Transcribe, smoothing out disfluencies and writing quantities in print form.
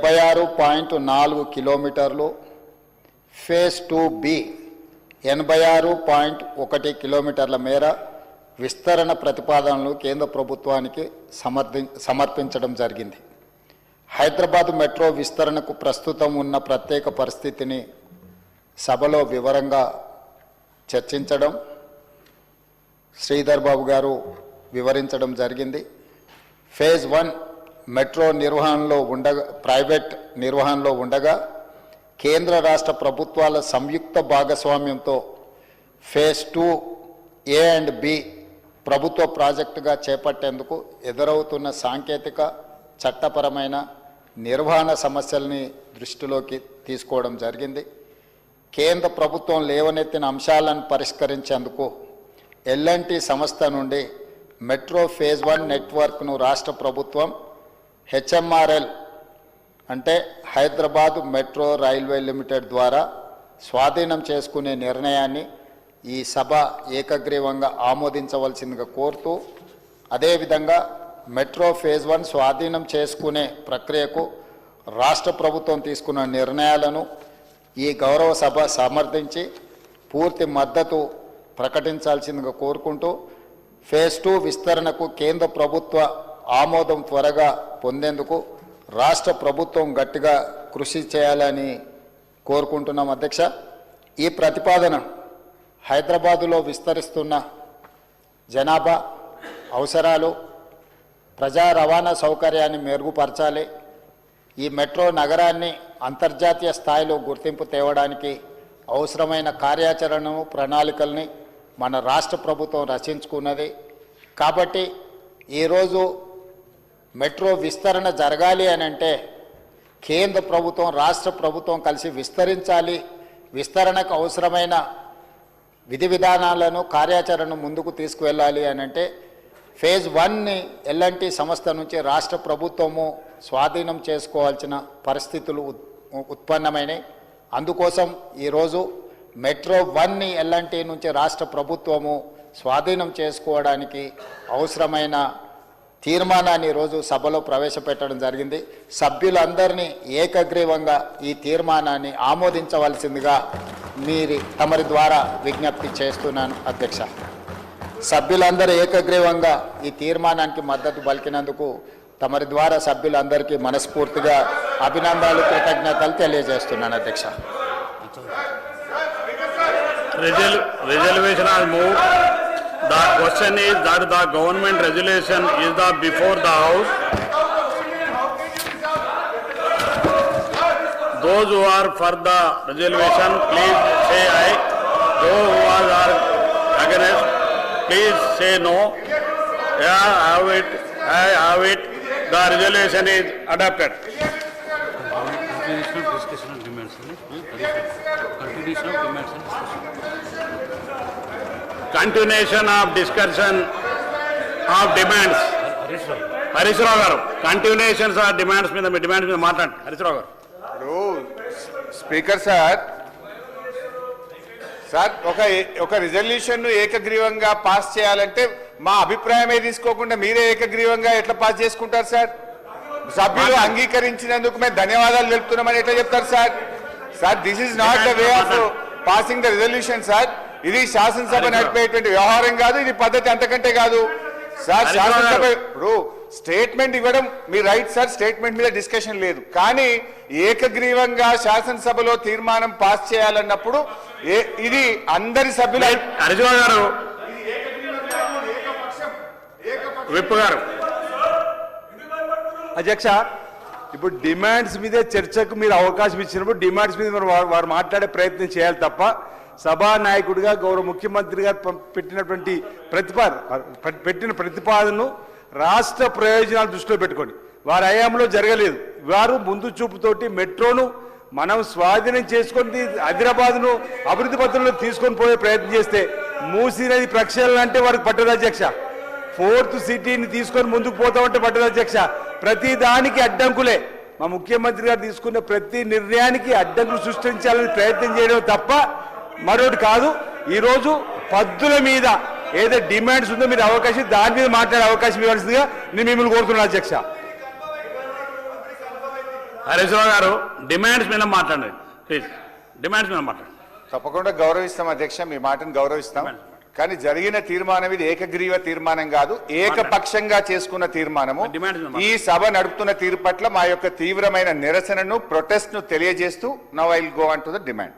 76.4 కిలోమీటర్లు, phase 2B 86.1 కిలోమీటర్ల మేర విస్తరణ ప్రతిపాదనలు కేంద్ర ప్రభుత్వానికి సమర్పించడం జరిగింది. హైదరాబాద్ మెట్రో విస్తరణకు ప్రస్తుతం ఉన్న ప్రత్యేక పరిస్థితిని సభలో వివరంగా చర్చించడం శ్రీధర్ బాబు గారు వివరించడం జరిగింది. ఫేజ్ 1 మెట్రో నిర్వహణలో ప్రైవేట్ నిర్వహణలో ఉండగా కేంద్ర రాష్ట్ర ప్రభుత్వాల సంయుక్త భాగస్వామ్యంతో ఫేజ్ 2A అండ్ B ప్రభుత్వ ప్రాజెక్టుగా చేపట్టేందుకు ఎదురవుతున్న సాంకేతిక చట్టపరమైన నిర్వహణ సమస్యల్ని దృష్టిలోకి తీసుకోవడం జరిగింది. కేంద్ర ప్రభుత్వం లేవనెత్తిన అంశాలను పరిష్కరించేందుకు L&T సంస్థ నుండి మెట్రో ఫేజ్ 1 నెట్వర్క్ను రాష్ట్ర ప్రభుత్వం HMRL అంటే హైదరాబాద్ మెట్రో రైల్వే లిమిటెడ్ ద్వారా స్వాధీనం చేసుకునే నిర్ణయాన్ని ఈ సభ ఏకగ్రీవంగా ఆమోదించవలసిందిగా కోరుతూ, అదేవిధంగా మెట్రో ఫేజ్ 1 స్వాధీనం చేసుకునే ప్రక్రియకు రాష్ట్ర ప్రభుత్వం తీసుకున్న నిర్ణయాలను ఈ గౌరవ సభ సమర్థించి పూర్తి మద్దతు ప్రకటించాల్సిందిగా కోరుకుంటూ, ఫేజ్ 2 విస్తరణకు కేంద్ర ప్రభుత్వ ఆమోదం త్వరగా పొందేందుకు రాష్ట్ర ప్రభుత్వం గట్టిగా కృషి చేయాలని కోరుకుంటున్నాం. అధ్యక్ష, ఈ ప్రతిపాదన హైదరాబాదులో విస్తరిస్తున్న జనాభా అవసరాలు, ప్రజా రవాణా సౌకర్యాన్ని మెరుగుపరచాలి. ఈ మెట్రో నగరాన్ని అంతర్జాతీయ స్థాయిలో గుర్తింపు తేవడానికి అవసరమైన కార్యాచరణను ప్రణాళికల్ని మన రాష్ట్ర ప్రభుత్వం రచించుకున్నది. కాబట్టి ఈరోజు మెట్రో విస్తరణ జరగాలి అని అంటే కేంద్ర ప్రభుత్వం రాష్ట్ర ప్రభుత్వం కలిసి విస్తరించాలి. విస్తరణకు అవసరమైన విధి విధానాలను కార్యాచరణను ముందుకు తీసుకువెళ్ళాలి అని అంటే ఫేజ్ 1ని L&T సంస్థ నుంచి రాష్ట్ర ప్రభుత్వము స్వాధీనం చేసుకోవాల్సిన పరిస్థితులు ఉత్పన్నమైనవి. అందుకోసం ఈరోజు మెట్రో 1ని L&T నుంచి రాష్ట్ర ప్రభుత్వము స్వాధీనం చేసుకోవడానికి అవసరమైన తీర్మానాన్ని ఈరోజు సభలో ప్రవేశపెట్టడం జరిగింది. సభ్యులందరినీ ఏకగ్రీవంగా ఈ తీర్మానాన్ని ఆమోదించవలసిందిగా తమరి ద్వారా విజ్ఞప్తి చేస్తున్నాను. అధ్యక్ష, సభ్యులందరూ ఏకగ్రీవంగా ఈ తీర్మానానికి మద్దతు పలికినందుకు తమరి ద్వారా సభ్యులందరికీ మనస్ఫూర్తిగా అభినందనలు, కృతజ్ఞతలు తెలియజేస్తున్నాను. అధ్యక్ష, resolution has moved. The question is that the government resolution is before the House. Those who are for the resolution, please say aye. Those who are against, please say no. Yeah, I have it. The resolution is adopted. Continuation of discussion of demands. Harish Rao garu, continuations of demands మీద మాట్లాడండి. హరీష్ రావు గారు. Speaker sir ఒక resolution ను ఏకగ్రీవంగా pass చేయాలంటే మా అభిప్రాయమే తీసుకోకుండా మీరే ఏకగ్రీవంగా ఎట్లా పాస్ చేసుకుంటారు సార్? సభ్యులు అంగీకరించినందుకు మేము ధన్యవాదాలు తెలుపుతున్నామని ఎట్లా చెప్తారు sir? Sir, this is not the way of passing the resolution sir. ఇది శాసనసభ నడిపేటువంటి వ్యవహారం కాదు, ఇది పద్ధతి అంతకంటే కాదు సార్. శాసనసభ ఇప్పుడు స్టేట్మెంట్ ఇవ్వడం మీ రైట్ సార్, స్టేట్మెంట్ మీద డిస్కషన్ లేదు. కానీ ఏకగ్రీవంగా శాసనసభలో తీర్మానం పాస్ చేయాలన్నప్పుడు ఇది అందరి సభ్యులు. హరిజరావు గారు, విప్ గారు. అధ్యక్ష, ఇప్పుడు డిమాండ్స్ మీదే చర్చకు మీరు అవకాశం ఇచ్చినప్పుడు డిమాండ్స్ మీద వారు మాట్లాడే ప్రయత్నం చేయాలి తప్ప సభానాయకుడిగా గౌరవ ముఖ్యమంత్రి గారు పెట్టిన ప్రతిపాదనను రాష్ట్ర ప్రయోజనాలు దృష్టిలో పెట్టుకోండి. వారి హయాంలో జరగలేదు. వారు ముందు చూపుతోటి మెట్రోను మనం స్వాధీనం చేసుకొని హైదరాబాద్ను అభివృద్ధి పత్రంలో తీసుకొని పోయే ప్రయత్నం చేస్తే మూసినది ప్రక్షాళన అంటే వారికి పట్టదు అధ్యక్ష. 4th సిటీని తీసుకొని ముందుకు పోతామంటే పట్టదు అధ్యక్ష. ప్రతి దానికి అడ్డంకులే. మా ముఖ్యమంత్రి గారు తీసుకున్న ప్రతి నిర్ణయానికి అడ్డంకులు సృష్టించాలని ప్రయత్నం చేయడం తప్ప మరొకటి కాదు. ఈరోజు పద్దుల మీద ఏదైతే డిమాండ్స్ ఉందో మీరు అవకాశం దాని మీద మాట్లాడే అవకాశం ఇవ్వాల్సిందిగా నేను మిమ్మల్ని కోరుతున్నాను అధ్యక్ష. హరీశ్రావు గారు డిమాండ్స్ మీద మాట్లాడండి ప్లీజ్. డిమాండ్స్ మీద మాట్లాడండి. తప్పకుండా గౌరవిస్తాం అధ్యక్ష, మీ మాటను గౌరవిస్తాం. కానీ జరిగిన తీర్మానం ఇది ఏకగ్రీవ తీర్మానం కాదు, ఏకపక్షంగా చేసుకున్న తీర్మానము. ఈ సభ నడుపుతున్న తీరు పట్ల మా యొక్క తీవ్రమైన నిరసనను, ప్రొటెస్ట్ ను తెలియజేస్తూ now I will go on to the demand.